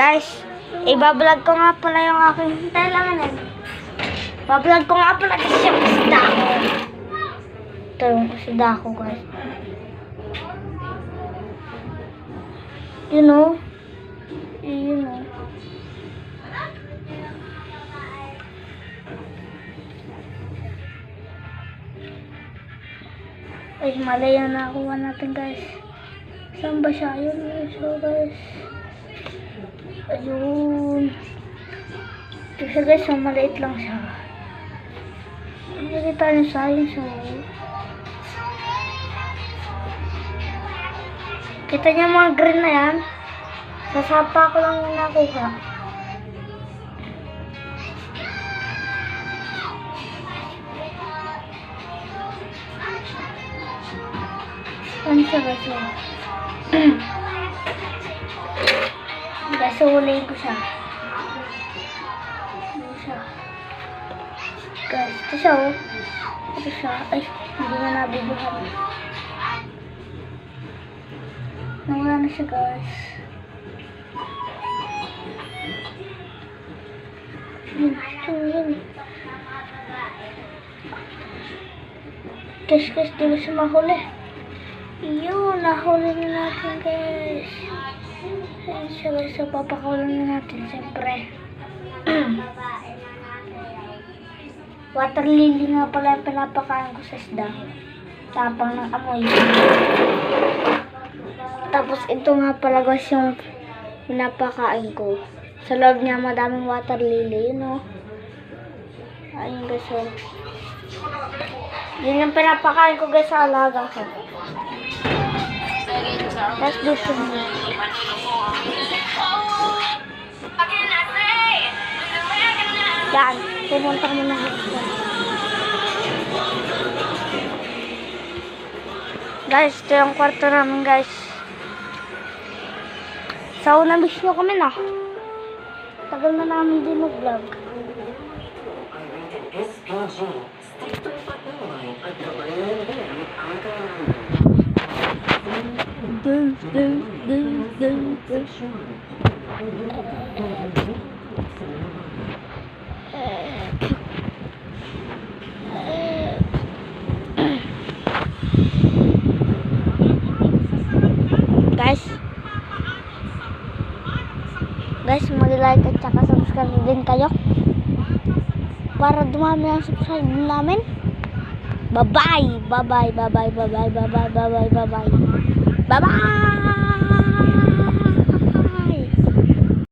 Guys, ibablog ko nga pala yung aking kailangan. Bablog ko nga pala kasi yung isda ko. Ito yung isda ko, guys. You know? You know. Ay, malayo na nakuha natin, guys. Saan ba siya? Ayun, so, guys. Ayun. Kasi, guys, so, maliit lang siya. Nakikita niyo siya, yun, so. Kita niyo mga green na yan? Sa sapa ko lang yung nakuha. Ano siya, guys? Guys, ulihin ko siya. Ano siya? Guys, ito siya, oh. Ito siya. Ay, hindi na nabibuhan. Nawala na siya, guys. Guys, di ba siya mahuli? Yun, nahuli na natin, guys. Ayan siya, guys. So, papakawalan na natin, siyempre. Water lily nga pala yung pinapakain ko sa isda. Tapang ng amoy. Tapos, ito nga pala, guys, yung pinapakain ko. Sa loob niya, madaming water lily, yun, know? Ayun, guys, so. Yun yung pinapakain ko, guys, sa alaga ko. Let's do some more. Yan, pumunta mo na. Guys, ito yung kwarto namin, guys. Sa unang miss nyo kami na. Tagal na namin din mag-vlog. Guys, mag-like at saka subscribe din kayo para dumami ang subscribe namin. Bye-bye! Bye-bye! Bye-bye! Bye-bye! Bye-bye! Bye-bye! Bye-bye! Bye-bye!